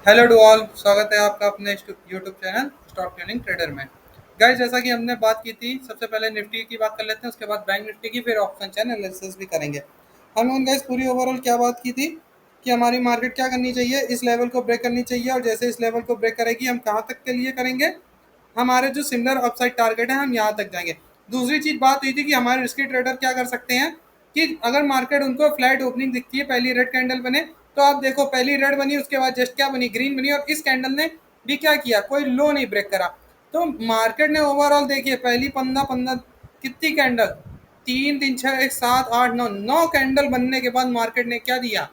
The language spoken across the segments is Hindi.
हेलो टू ऑल, स्वागत है आपका अपने YouTube channel stock trading trader में। गाइस, जैसा कि हमने बात की थी, सबसे पहले निफ्टी की बात कर लेते हैं, उसके बाद बैंक निफ्टी की, फिर ऑप्शन चैन एनालिसिस भी करेंगे। हम लोगों ने गाइस पूरी ओवरऑल क्या बात की थी कि हमारी मार्केट क्या करनी चाहिए, इस लेवल को ब्रेक करनी चाहिए, और जैसे इस लेवल को ब्रेक करेगी हम कहाँ तक के लिए करेंगे, हमारे जो सिमिलर अपसाइड टारगेट है हम यहाँ तक जाएंगे। दूसरी चीज बात हुई थी कि हमारे रिस्की ट्रेडर क्या कर सकते हैं कि अगर मार्केट उनको फ्लैट ओपनिंग दिखती है, पहली रेड कैंडल बने, तो आप देखो पहली रेड बनी, उसके बाद जस्ट क्या बनी, ग्रीन बनी, और इस कैंडल ने भी क्या किया, कोई लो नहीं ब्रेक करा। तो मार्केट ने ओवरऑल देखिए पहली पंद्रह पंद्रह कितनी कैंडल, तीन तीन छः एक सात आठ नौ नौ कैंडल बनने के बाद मार्केट ने क्या दिया,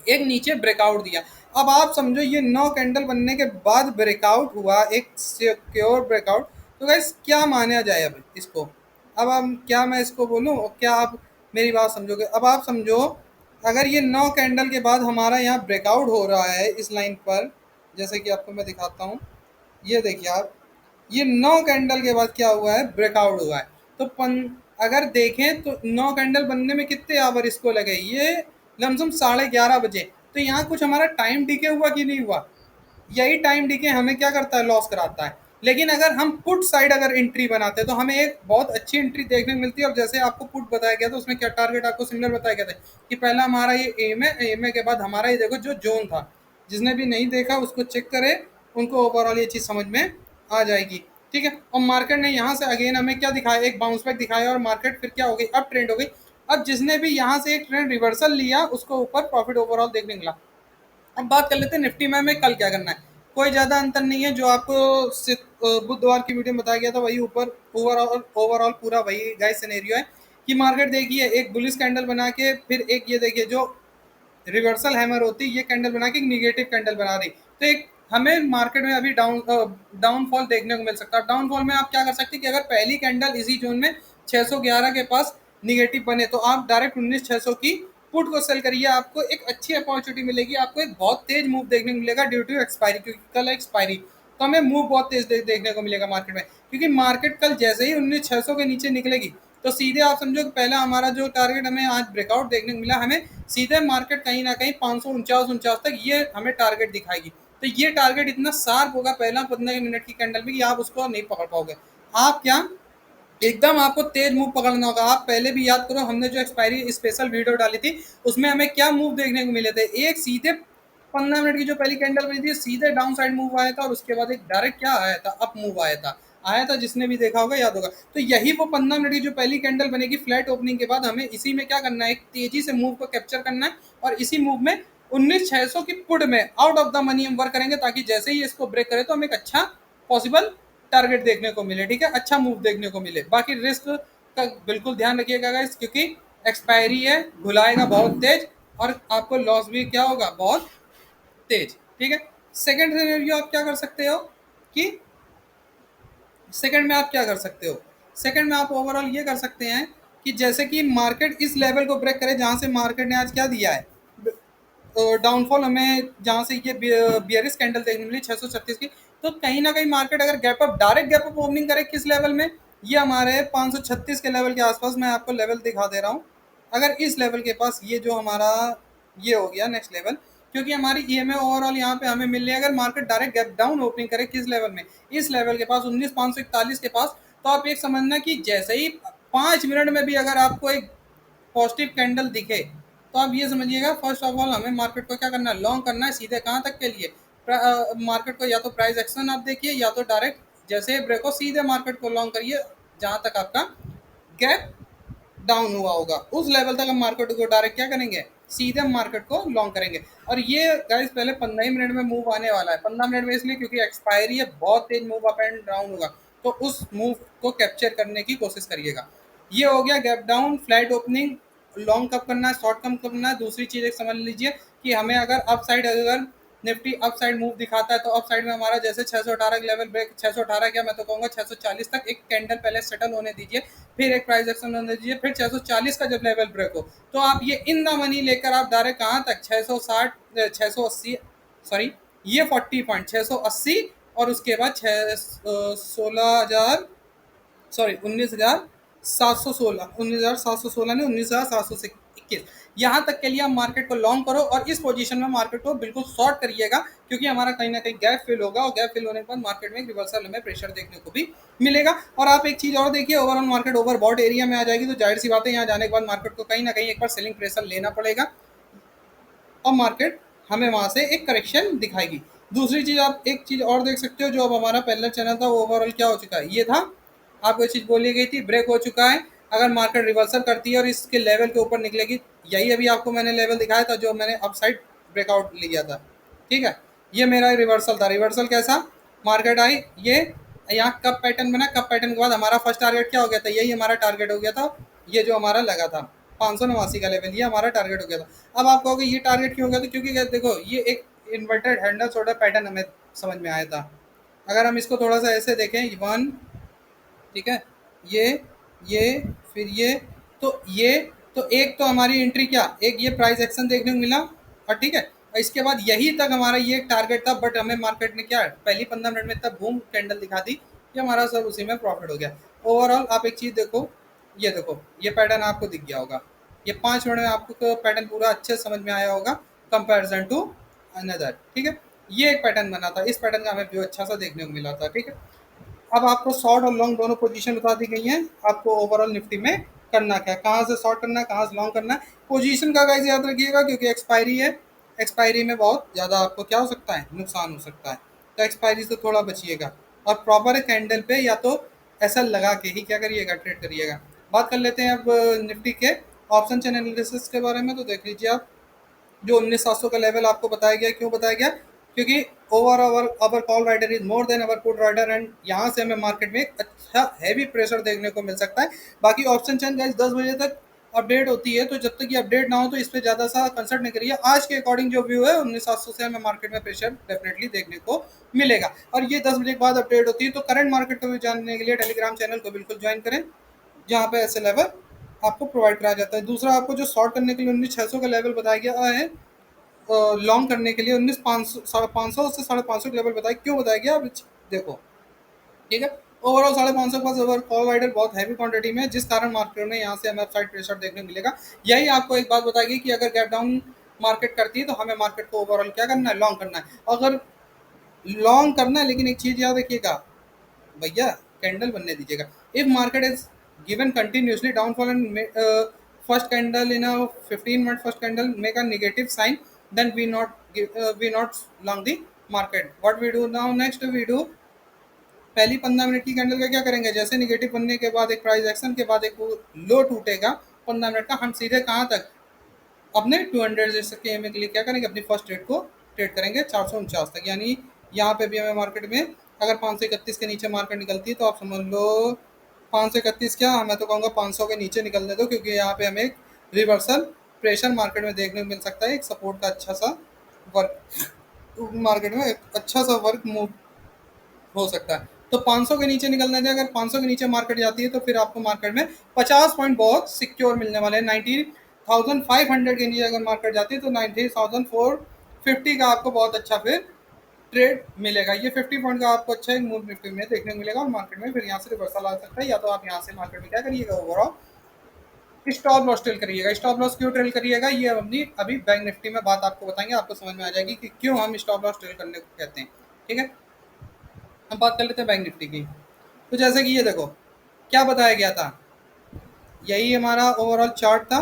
एक नीचे ब्रेकआउट दिया। अब आप समझो ये 9 कैंडल बनने के बाद ब्रेकआउट हुआ, एक सिक्योर ब्रेकआउट। तो गाइस क्या माना जाए अब इसको, अब हम क्या, मैं इसको बोलूँ, क्या आप मेरी बात समझोगे? अब आप समझो, अगर ये 9 कैंडल के बाद हमारा यहाँ ब्रेकआउट हो रहा है इस लाइन पर, जैसे कि आपको मैं दिखाता हूँ, ये देखिए आप, ये 9 कैंडल के बाद क्या हुआ है, ब्रेकआउट हुआ है। तो अगर देखें तो 9 कैंडल बनने में कितने आवर इसको लगे, ये लमसम 11:30 बजे। तो यहाँ कुछ हमारा टाइम डिके हुआ कि नहीं हुआ? यही टाइम डिके हमें क्या करता है, लॉस कराता है। लेकिन अगर हम पुट साइड अगर एंट्री बनाते हैं तो हमें एक बहुत अच्छी एंट्री देखने को मिलती है। और जैसे आपको पुट बताया गया था, उसमें क्या टारगेट आपको सिमिलर बताया गया था कि पहला हमारा ये एम है, एम ए के बाद हमारा ये देखो जो जोन था। जिसने भी नहीं देखा उसको चेक करे, उनको ओवरऑल ये चीज़ समझ में आ जाएगी। ठीक है, और मार्केट ने यहाँ से अगेन हमें क्या दिखाया, एक बाउंस बैक दिखाया, और मार्केट फिर क्या हो गई, अब ट्रेंड हो गई। अब जिसने भी यहाँ से एक ट्रेंड रिवर्सल लिया उसको ऊपर प्रॉफिट ओवरऑल देखने मिला। अब बात कर लेते हैं निफ्टी में हमें कल क्या करना है। कोई ज़्यादा अंतर नहीं है, जो आपको बुधवार की वीडियो में बताया गया था वही ऊपर ओवरऑल ओवरऑल पूरा वही गाइस सिनेरियो है कि मार्केट देखिए एक बुलिश कैंडल बना के, फिर एक ये देखिए जो रिवर्सल हैमर होती है, ये कैंडल बना के एक निगेटिव कैंडल बना रही। तो एक हमें मार्केट में अभी डाउनफॉल देखने को मिल सकता है। डाउनफॉल में आप क्या कर सकते हैं कि अगर पहली कैंडल इसी जोन में 611 के पास निगेटिव बने तो आप डायरेक्ट 19,600 की पुट को सेल करिए, आपको एक अच्छी अपॉर्चुनिटी मिलेगी, आपको एक बहुत तेज मूव देखने को मिलेगा ड्यू टू एक्सपायरी, क्योंकि कल एक्सपायरी। तो हमें मूव बहुत तेज देखने को मिलेगा मार्केट में, क्योंकि मार्केट कल जैसे ही 19,600 के नीचे निकलेगी तो सीधे आप समझो कि पहला हमारा जो टारगेट हमें आज ब्रेकआउट देखने को मिला, हमें सीधे मार्केट कहीं ना कहीं 549 तक ये हमें टारगेट दिखाएगी। तो ये टारगेट इतना शार्प होगा पहला 15 मिनट की कैंडल में कि आप उसको नहीं पकड़ पाओगे। आप क्या, एकदम आपको तेज मूव पकड़ना होगा। आप पहले भी याद करो, हमने जो एक्सपायरी स्पेशल वीडियो डाली थी उसमें हमें क्या मूव देखने को मिले थे, एक सीधे 15 मिनट की जो पहली कैंडल बनी थी सीधे डाउन साइड मूव आया था, और उसके बाद एक डायरेक्ट क्या आया था, अप मूव आया था। जिसने भी देखा होगा याद होगा। तो यही वो 15 मिनट की जो पहली कैंडल बनेगी फ्लैट ओपनिंग के बाद, हमें इसी में क्या करना है, एक तेजी से मूव को कैप्चर करना है, और इसी मूव में 19,600 की पुट में आउट ऑफ द मनी हम वर्क करेंगे, ताकि जैसे ही इसको ब्रेक करे तो हमें एक अच्छा पॉसिबल टारगेट देखने को मिले। ठीक है, अच्छा मूव देखने को मिले। बाकी रिस्क का बिल्कुल ध्यान रखिएगा गाइस, क्योंकि एक्सपायरी है, घुलाएगा बहुत तेज, और आपको लॉस भी क्या होगा, बहुत तेज। ठीक है, सेकंड सिनेरियो आप क्या कर सकते हो कि सेकंड में आप क्या कर सकते हो, सेकंड में आप ओवरऑल ये कर सकते हैं कि जैसे कि मार्केट इस लेवल को ब्रेक करे जहां से मार्केट ने आज क्या दिया है, डाउनफॉल हमें जहाँ से ये बियरिश कैंडल देखने मिली 636 की। तो कहीं ना कहीं मार्केट अगर gap up, direct gap up opening करे किस लेवल में, ये हमारे 536 के लेवल के आसपास, मैं आपको लेवल दिखा दे रहा हूँ। अगर इस लेवल के पास ये जो हमारा ये हो गया नेक्स्ट लेवल, क्योंकि हमारी ईएमए ओवरऑल यहाँ पे हमें मिल रही है। अगर market direct gap down opening करे किस लेवल में, इस लेवल के पास 19,541 के पास, तो आप एक समझना कि जैसे ही 5 मिनट में भी अगर आपको एक पॉजिटिव कैंडल दिखे, तो आप ये समझिएगा फर्स्ट ऑफ ऑल हमें मार्केट को क्या करना है, लॉन्ग करना है। सीधे कहाँ तक के लिए, मार्केट को या तो प्राइस एक्शन आप देखिए, या तो डायरेक्ट जैसे ब्रेक हो सीधे मार्केट को लॉन्ग करिए जहाँ तक आपका गैप डाउन हुआ होगा, उस लेवल तक हम मार्केट को डायरेक्ट क्या करेंगे, सीधे हम मार्केट को लॉन्ग करेंगे। और ये गाइस पहले 15 मिनट में मूव आने वाला है, 15 मिनट में इसलिए क्योंकि एक्सपायरी है, बहुत तेज मूव अप एंड डाउन होगा। तो उस मूव को कैप्चर करने की कोशिश करिएगा। ये हो गया gap down, flat opening, long कब करना है, शॉर्ट कम करना है। दूसरी चीज़ एक समझ लीजिए कि हमें अगर अप साइड, अगर निफ्टी अप साइड मूव दिखाता है तो अप साइड में हमारा जैसे 618 के लेवल ब्रेक, 618 क्या, मैं तो कहूँगा 640 तक एक कैंडल पहले सेटल होने दीजिए, फिर एक प्राइस एक्शन होने दीजिए, फिर 640 का जब लेवल ब्रेक हो तो आप ये इन द मनी लेकर आप डायरेक्ट कहाँ तक, 660, 680, सॉरी ये 40 पॉइंट 680, और उसके बाद 16,000, सॉरी 19,716, 19,716 नहीं, 19,700 21। यहाँ तक के लिए आप मार्केट को लॉन्ग करो और इस पोजीशन में मार्केट को बिल्कुल शॉर्ट करिएगा, क्योंकि हमारा कहीं ना कहीं गैप फिल होगा और गैप फिल होने के बाद मार्केट में एक रिवर्सल हमें प्रेशर देखने को भी मिलेगा। और आप एक चीज़ और देखिए, ओवरऑल मार्केट ओवरबॉट एरिया में आ जाएगी तो जाहिर सी बात है यहाँ जाने के बाद मार्केट को कहीं ना कहीं एक बार सेलिंग प्रेशर लेना पड़ेगा और मार्केट हमें वहाँ से एक करेक्शन दिखाएगी। दूसरी चीज़ आप एक चीज़ और देख सकते हो, जो अब हमारा पहला चैनल था वो ओवरऑल क्या हो चुका है, ये था आपको ये चीज़ बोली गई थी, ब्रेक हो चुका है। अगर मार्केट रिवर्सल करती है और इसके लेवल के ऊपर निकलेगी, यही अभी आपको मैंने लेवल दिखाया था जो मैंने अपसाइड ब्रेकआउट लिया था, ठीक है। ये मेरा रिवर्सल था। रिवर्सल कैसा, मार्केट आई, ये यहाँ कब पैटर्न बना, कब पैटर्न के बाद हमारा फर्स्ट टारगेट क्या हो गया था, यही हमारा टारगेट हो गया था, ये जो हमारा लगा था 589 का लेवल, ये हमारा टारगेट हो गया था। अब आप कहोगे ये टारगेट क्यों हो गया था, क्योंकि देखो ये एक इन्वर्टेड हैंडल शोल्डर पैटर्न हमें समझ में आया था। अगर हम इसको थोड़ा सा ऐसे देखें, वन, ठीक है, ये ये फिर ये, तो ये, तो एक तो हमारी एंट्री क्या, एक ये प्राइस एक्शन देखने को मिला, और ठीक है, और इसके बाद यही तक हमारा ये टारगेट था, बट हमें मार्केट ने क्या पहली 15 मिनट में तक बूम कैंडल दिखा दी, ये हमारा सब उसी में प्रॉफिट हो गया। ओवरऑल आप एक चीज़ देखो, ये देखो ये पैटर्न आपको दिख गया होगा, ये 5 मिनट में आपको पैटर्न पूरा अच्छे समझ में आया होगा कंपैरिजन टू अनदर, ठीक है। ये एक पैटर्न बना था, इस पैटर्न का हमें व्यू अच्छा सा देखने को मिला था, ठीक है। अब आपको शॉर्ट और लॉन्ग दोनों पोजीशन बता दी गई हैं, आपको ओवरऑल निफ्टी में करना क्या है, कहाँ से शॉर्ट करना है, कहाँ से लॉन्ग करना है। पोजीशन का गाइस याद रखिएगा, क्योंकि एक्सपायरी है, एक्सपायरी में बहुत ज़्यादा आपको क्या हो सकता है, नुकसान हो सकता है, तो एक्सपायरी से थोड़ा बचिएगा और प्रॉपर कैंडल पे या तो ऐसा लगा के ही क्या करिएगा, ट्रेड करिएगा। बात कर लेते हैं अब निफ्टी के ऑप्शन चैन एनालिसिस के बारे में, तो देख लीजिए आप, जो 19,700 का लेवल आपको बताया गया, क्यों बताया गया, क्योंकि over our call writer is more than our put writer, and यहाँ से हमें मार्केट में एक अच्छा हैवी प्रेशर देखने को मिल सकता है। बाकी ऑप्शन चैन गाइस 10 बजे तक अपडेट होती है, तो जब तक ये अपडेट ना हो तो इस पर ज़्यादा सा कंसर्ट नहीं करिए। आज के अकॉर्डिंग जो व्यू है 19,700 से हमें मार्केट में प्रेशर डेफिनेटली देखने को मिलेगा, और ये 10 बजे के बाद अपडेट होती है। तो करंट मार्केट को भी जानने के लिए टेलीग्राम चैनल को बिल्कुल ज्वाइन करें, जहाँ पे ऐसे लेवल आपको प्रोवाइड कराया जाता है। दूसरा, आपको जो शॉर्ट करने के लिए 19,600 का लेवल बताया गया है, लॉन्ग करने के लिए 19,500 550 से 550 लेवल बताया, क्यों बताया गया अब देखो, ठीक है। ओवरऑल 550 के पास ओवर कॉल राइडर बहुत हैवी क्वांटिटी में है, जिस कारण मार्केट में यहाँ से हमें अपसाइड प्रेशर देखने को मिलेगा। यही आपको एक बात बताएगी कि अगर गैप डाउन मार्केट करती है तो हमें मार्केट को ओवरऑल क्या करना है, लॉन्ग करना है। अगर लॉन्ग करना है, लेकिन एक चीज़ याद रखिएगा भैया, कैंडल बनने दीजिएगा। If market is given continuously downfall and first candle in a 15 minute first candle make a negative sign, then we not long the market. What we do now, next we do, पहली 15 मिनट की कैंडल का क्या करेंगे, जैसे निगेटिव बनने के बाद एक प्राइस एक्शन के बाद एक लो टूटेगा 15 मिनट का, हम सीधे कहाँ तक, अपने 200 जैसे के एम के लिए क्या करेंगे, अपनी फर्स्ट ट्रेड को ट्रेड करेंगे 449 तक। यानी यहाँ पे भी हमें मार्केट में अगर 531 के नीचे मार्केट निकलती है तो आप समझ लो 531 क्या, मैं तो कहूँगा 500 के नीचे निकलने दो, क्योंकि यहाँ पे हमें एक रिवर्सल प्रेशर मार्केट में देखने को मिल सकता है, एक सपोर्ट का अच्छा सा वर्क मार्केट में, एक अच्छा सा वर्क मूव हो सकता है। तो 500 के नीचे निकलने दें, अगर 500 के नीचे मार्केट जाती है तो फिर आपको मार्केट में 50 पॉइंट बहुत सिक्योर मिलने वाले हैं। 19,500 के नीचे अगर मार्केट जाती है तो 19,450 का आपको बहुत अच्छा फिर ट्रेड मिलेगा। ये 50 पॉइंट का आपको अच्छा एक मूव निफ्टी में देखने को मिलेगा, और मार्केट में फिर यहाँ से रिवर्सल आ सकता है, या तो आप यहाँ से मार्केट में क्या करिएगा, ओवरऑल स्टॉप लॉस ट्रेल करिएगा। स्टॉप लॉस क्यों ट्रेल करिएगा, ये अपनी अभी बैंक निफ्टी में बात आपको बताएंगे, आपको समझ में आ जाएगी कि क्यों हम स्टॉप लॉस ट्रेल करने को कहते हैं, ठीक है। हम बात कर लेते हैं बैंक निफ्टी की। तो जैसे कि ये देखो क्या बताया गया था, यही हमारा ओवरऑल चार्ट था।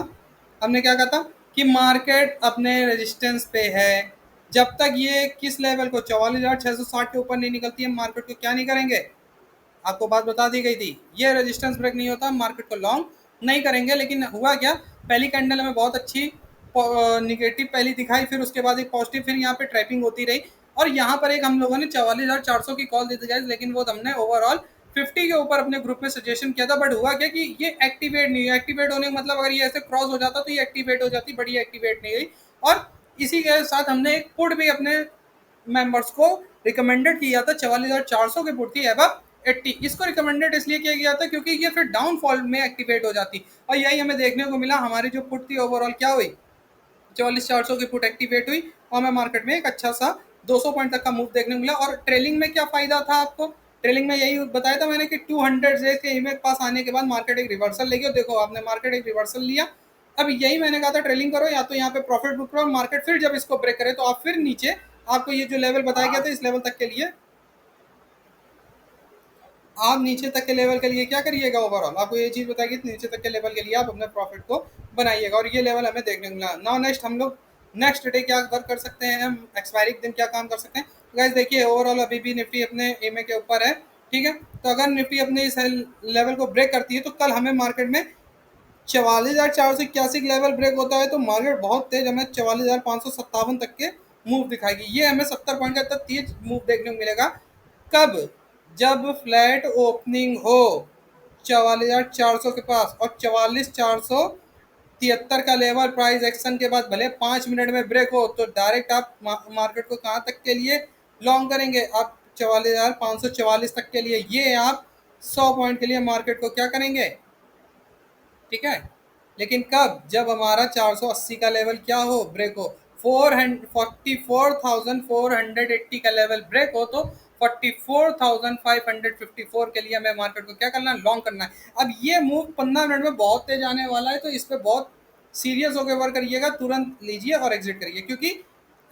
हमने क्या कहा था कि मार्केट अपने रेजिस्टेंस पे है, जब तक ये किस लेवल को 44,660 के ऊपर नहीं निकलती है मार्केट को क्या नहीं करेंगे, आपको बात बता दी गई थी, ये रेजिस्टेंस ब्रेक नहीं होता मार्केट को लॉन्ग नहीं करेंगे। लेकिन हुआ क्या, पहली कैंडल हमें बहुत अच्छी निगेटिव पहली दिखाई, फिर उसके बाद एक पॉजिटिव, फिर यहाँ पे ट्रैपिंग होती रही, और यहाँ पर एक हम लोगों ने 44,400 की कॉल दी थी गाइस, लेकिन वो हमने ओवरऑल 50 के ऊपर अपने ग्रुप में सजेशन किया था। बट हुआ क्या कि ये एक्टिवेट नहीं हुई। एक्टिवेट होने का मतलब अगर ये ऐसे क्रॉस हो जाता तो ये एक्टिवेट हो जाती, बट ये एक्टिवेट नहीं हुई। और इसी के साथ हमने एक पुट भी अपने मेंबर्स को रिकमेंडेड किया था, 44,400 की पुट थी एबव 80। इसको रिकमेंडेड इसलिए किया गया था क्योंकि ये फिर डाउनफॉल में एक्टिवेट हो जाती, और यही हमें देखने को मिला। हमारी जो पुट थी ओवरऑल क्या हुई, 44,400 की पुट एक्टिवेट हुई, और हमें मार्केट में एक अच्छा सा 200 पॉइंट तक का मूव देखने को मिला। और ट्रेलिंग में क्या फायदा था आपको, ट्रेलिंग में यही बताया था मैंने कि 200 डेज के इमेज पास आने के बाद मार्केट एक रिवर्सल लेगी, और देखो आपने मार्केट एक रिवर्सल लिया, अब यही मैंने कहा था, ट्रेलिंग करो या तो यहाँ पे प्रॉफिट बुक करो, मार्केट फिर जब इसको ब्रेक करे तो आप फिर नीचे, आपको ये जो लेवल बताया गया था इस लेवल तक के लिए, आप नीचे तक के लेवल के लिए क्या करिएगा, ओवरऑल आपको ये चीज़ बताएगी नीचे तक के लेवल के लिए आप अपने प्रॉफिट को बनाइएगा, और ये लेवल हमें देखने को मिला। नाउ नेक्स्ट हम लोग नेक्स्ट डे क्या वर्क कर सकते हैं, हम एक्सपायरी के दिन क्या काम कर सकते हैं। गाइस देखिए ओवरऑल अभी भी निफ्टी अपने एमए के ऊपर है, ठीक है। तो अगर निफ्टी अपने इस लेवल को ब्रेक करती है तो कल हमें मार्केट में 44,481 लेवल ब्रेक होता है तो मार्केट बहुत तेज हमें 44,557 तक के मूव दिखाएगी। ये हमें 70 पॉइंट का तेज मूव देखने को मिलेगा। कब? जब फ्लैट ओपनिंग हो 44,400 के पास और 44,473 का लेवल प्राइस एक्शन के बाद भले 5 मिनट में ब्रेक हो तो डायरेक्ट आप मार्केट को कहाँ तक के लिए लॉन्ग करेंगे, आप 44,544 तक के लिए। ये आप 100 पॉइंट के लिए मार्केट को क्या करेंगे, ठीक है। लेकिन कब? जब हमारा 480 का लेवल क्या हो, ब्रेक हो, 44,480 का लेवल ब्रेक हो तो 44,554 के लिए हमें मार्केट को क्या करना है, लॉन्ग करना है। अब ये मूव 15 मिनट में बहुत तेज आने वाला है, तो इस पर बहुत सीरियस होकर वर्क करिएगा, तुरंत लीजिए और एग्जिट करिए, क्योंकि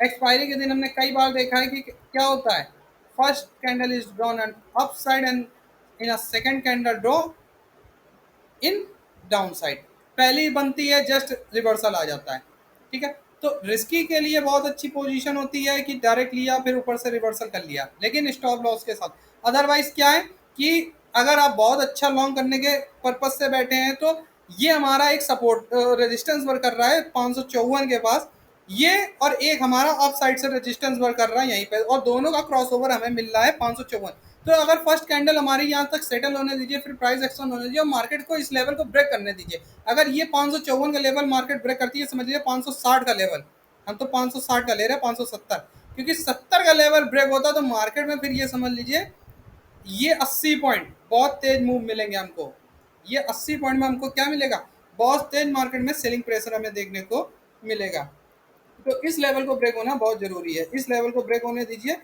एक्सपायरी के दिन हमने कई बार देखा है कि क्या होता है, first candle is drawn and upside and in a second candle draw in down side, पहली बनती है जस्ट रिवर्सल आ जाता है, ठीक है। तो रिस्की के लिए बहुत अच्छी पोजीशन होती है कि डायरेक्ट लिया फिर ऊपर से रिवर्सल कर लिया, लेकिन स्टॉप लॉस के साथ। अदरवाइज क्या है कि अगर आप बहुत अच्छा लॉन्ग करने के पर्पज से बैठे हैं तो ये हमारा एक सपोर्ट रेजिस्टेंस वर्क कर रहा है 554 के पास, ये और एक हमारा अप साइड से रेजिस्टेंस वर्क कर रहा है यहीं पे, और दोनों का क्रॉसओवर हमें मिल रहा है 554। तो अगर फर्स्ट कैंडल हमारी यहाँ तक सेटल होने दीजिए, फिर प्राइस एक्शन होने दीजिए और मार्केट को इस लेवल को ब्रेक करने दीजिए। अगर ये 554 का लेवल मार्केट ब्रेक करती है, समझ लीजिए 560 का लेवल, हम तो 560 का ले रहे हैं, 570, क्योंकि 70 का लेवल ब्रेक होता तो मार्केट में फिर ये समझ लीजिए ये 80 पॉइंट बहुत तेज मूव मिलेंगे हमको। ये 80 पॉइंट में हमको क्या मिलेगा, बहुत तेज मार्केट में सेलिंग प्रेशर हमें देखने को मिलेगा। तो इस लेवल को ब्रेक होना बहुत जरूरी है, इस लेवल को ब्रेक होने दीजिए,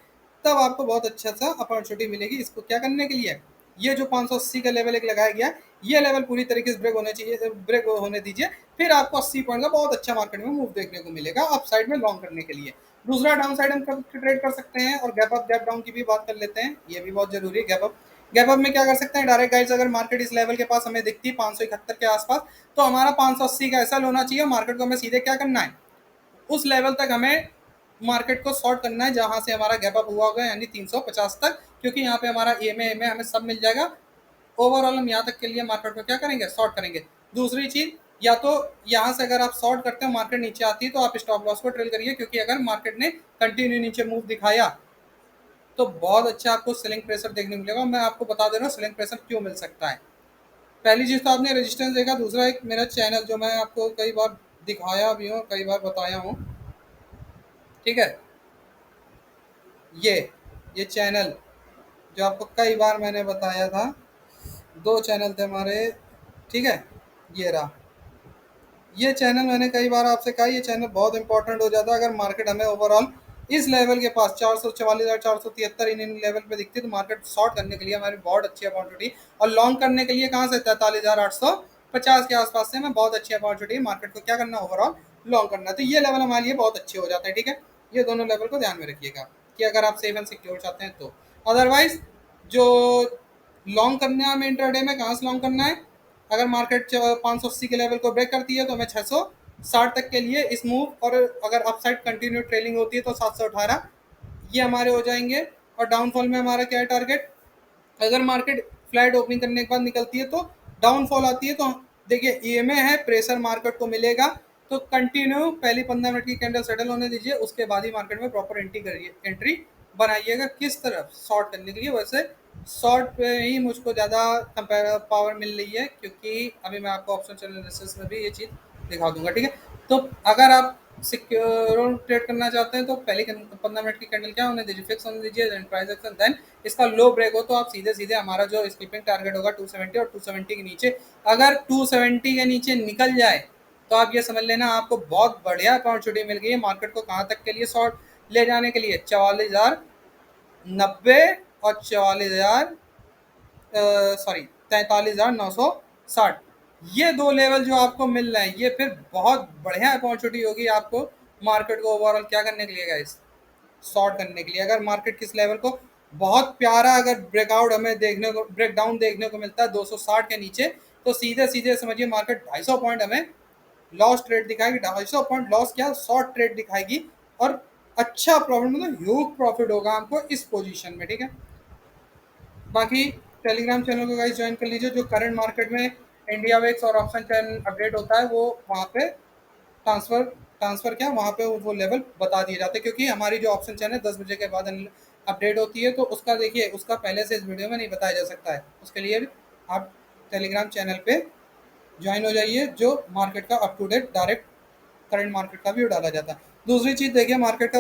तब आपको बहुत अच्छा सा अपॉर्चुनिटी मिलेगी। इसको क्या करने के लिए, ये जो 580 का लेवल एक लगाया गया, ये लेवल पूरी तरीके से ब्रेक होने चाहिए, ब्रेक होने दीजिए, फिर आपको 80 पॉइंट का बहुत अच्छा मार्केट में मूव देखने को मिलेगा अप साइड में लॉन्ग करने के लिए। दूसरा डाउन साइड हम कब ट्रेड कर सकते हैं, और गैप अप गैप डाउन की भी बात कर लेते हैं, ये भी बहुत जरूरी है। गैप अप में क्या कर सकते हैं, डायरेक्ट गाइड्स अगर मार्केट इस लेवल के पास हमें दिखती है 571 के आसपास, तो हमारा 580 का ऐसा होना चाहिए, मार्केट को हमें सीधे क्या करना है, उस लेवल तक हमें मार्केट को शॉर्ट करना है जहां से हमारा गैप अप हुआ होगा, यानी 350 तक, क्योंकि यहाँ पे हमारा एम ए हमें सब मिल जाएगा। ओवरऑल हम यहाँ तक के लिए मार्केट को क्या करेंगे, शॉर्ट करेंगे। दूसरी चीज, या तो यहाँ से अगर आप शॉर्ट करते हो मार्केट नीचे आती है तो आप स्टॉप लॉस को ट्रेल करिए, क्योंकि अगर मार्केट ने कंटिन्यू नीचे मूव दिखाया तो बहुत अच्छा आपको सेलिंग प्रेशर देखने को मिलेगा। मैं आपको बता दे रहा हूँ सेलिंग प्रेशर क्यों मिल सकता है। पहली चीज तो आपने रेजिस्टेंस देखा, दूसरा एक मेरा चैनल जो मैं आपको कई बार दिखाया भी हूँ, कई बार बताया हूँ, ठीक है। ये ये चैनल जो आपको कई बार मैंने बताया था, दो चैनल थे हमारे, ठीक है। ये रहा, ये चैनल मैंने कई बार आपसे कहा, ये चैनल बहुत इंपॉर्टेंट हो जाता है अगर मार्केट हमें ओवरऑल इस लेवल के पास 444,473 इन लेवल पे दिखती है तो मार्केट शॉर्ट करने के लिए हमारी बहुत अच्छी अपॉर्चुनिटी, और लॉन्ग करने के लिए कहाँ से 43,850 के आसपास से हमें बहुत अच्छी अपॉर्चुनिटी, मार्केट को क्या करना ओवरऑल लॉन्ग करना है। तो ये लेवल हमारे लिए बहुत अच्छे हो जाते हैं, ठीक है। ये दोनों लेवल को ध्यान में रखिएगा कि अगर आप सेफ एंड सिक्योर चाहते हैं तो। अदरवाइज जो लॉन्ग करना है हमें इंट्राडे में, कहाँ से लॉन्ग करना है, अगर मार्केट 580 के लेवल को ब्रेक करती है तो हमें 660 तक के लिए इस मूव, और अगर अपसाइड कंटिन्यू ट्रेलिंग होती है तो 718 ये हमारे हो जाएंगे। और डाउनफॉल में हमारा क्या है टारगेट, अगर मार्केट फ्लैट ओपनिंग करने के बाद निकलती है तो डाउनफॉल आती है तो देखिए ईएमए है, प्रेशर मार्केट को मिलेगा, तो कंटिन्यू पहली 15 मिनट की कैंडल सेटल होने दीजिए, उसके बाद ही मार्केट में प्रॉपर एंट्री करिए, एंट्री बनाइएगा। किस तरफ, शॉर्ट करने के लिए। वैसे शॉर्ट पे ही मुझको ज़्यादा कंपेयर पावर मिल रही है, क्योंकि अभी मैं आपको ऑप्शन चैनल एनालिसिस में भी ये चीज़ दिखा दूंगा, ठीक है। तो अगर आप सिक्योर ट्रेड करना चाहते हैं तो पहले 15 मिनट की कैंडल क्या होने दीजिए, फिक्स होने दीजिए, देन प्राइस एक्शन, देन इसका लो ब्रेक हो तो आप सीधे सीधे हमारा जो स्किपिंग टारगेट होगा 270, और 270 के नीचे, अगर 270 के नीचे निकल जाए तो आप ये समझ लेना आपको बहुत बढ़िया अपॉर्चुनिटी मिल गई है मार्केट को कहाँ तक के लिए शॉर्ट ले जाने के लिए, 44,090 और 44,000 सॉरी 43,960, ये दो लेवल जो आपको मिल रहे हैं, ये फिर बहुत बढ़िया अपॉर्चुनिटी होगी आपको मार्केट को ओवरऑल क्या करने के लिए गाइस, शॉर्ट करने के लिए। अगर मार्केट किस लेवल को बहुत प्यारा अगर ब्रेकआउट हमें देखने को, ब्रेकडाउन देखने को मिलता है 260 के नीचे, तो सीधे सीधे समझिए मार्केट 250 पॉइंट हमें लॉस ट्रेड दिखाएगी, 250 पॉइंट लॉस क्या शॉर्ट ट्रेड दिखाएगी, और अच्छा प्रॉफिट मतलब ह्यूज प्रॉफिट होगा हमको इस पोजीशन में, ठीक है। बाकी टेलीग्राम चैनल को गाइस ज्वाइन कर लीजिए, जो करंट मार्केट में इंडिया वेक्स और ऑप्शन चैनल अपडेट होता है वो वहाँ पे ट्रांसफर ट्रांसफर क्या वहाँ पे वो लेवल बता दिए जाते हैं, क्योंकि हमारी जो ऑप्शन चैनल 10 बजे के बाद अपडेट होती है, तो उसका देखिए उसका पहले से इस वीडियो में नहीं बताया जा सकता है। उसके लिए भी आप टेलीग्राम चैनल पे ज्वाइन हो जाइए, जो मार्केट का up to date direct current market का व्यू डाला जाता है। दूसरी चीज़ देखिए मार्केट का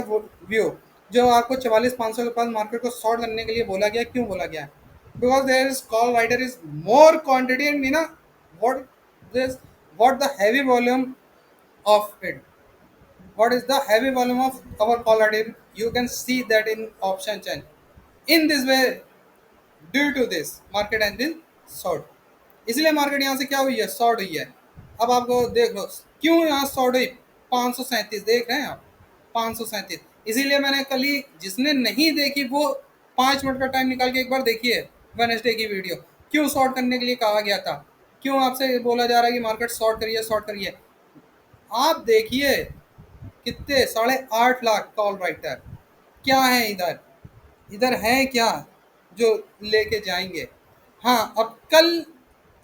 व्यू, जो आपको 44,500 के पास मार्केट को शॉर्ट करने के लिए बोला गया, क्यों बोला गया है, because there is call writer is more quantity and मीना what this what the heavy volume of it. What is the heavy volume of our call ID? You can see that in option chain. In this way, due to this, market has been short. इसलिए मार्केट यहाँ से क्या हुई है, शॉर्ट हुई है। अब आपको देख लो क्यों यहाँ शॉर्ट हुई, 537 देख रहे हैं आप, 537। इसीलिए मैंने कल ही, जिसने नहीं देखी वो 5 मिनट का टाइम निकाल के एक बार देखिए वेडनेसडे की वीडियो, क्यों शॉर्ट करने के लिए कहा गया था, क्यों आपसे बोला जा रहा है कि मार्केट शॉर्ट करिए। आप देखिए कितने 8.5 लाख कॉल राइटर क्या है इधर, इधर है क्या जो लेके जाएंगे। हाँ अब कल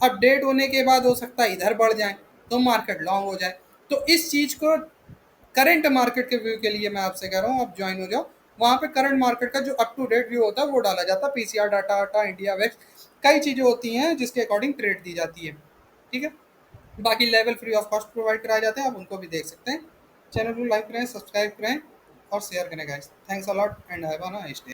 अपडेट होने के बाद हो सकता है इधर बढ़ जाए तो मार्केट लॉन्ग हो जाए। तो इस चीज़ को करंट मार्केट के व्यू के लिए मैं आपसे कह रहा हूँ आप ज्वाइन हो जाओ। वहाँ पे करंट मार्केट का जो अप टू डेट व्यू होता है वो डाला जाता है, PCR data data India west कई चीज़ें होती हैं जिसके अकॉर्डिंग ट्रेड दी जाती है, ठीक है। बाकी level free of cost provide कराए जाते हैं, आप उनको भी देख सकते हैं। चैनल को लाइक करें, सब्सक्राइब करें और शेयर करें guys. Thanks a lot and have a nice day.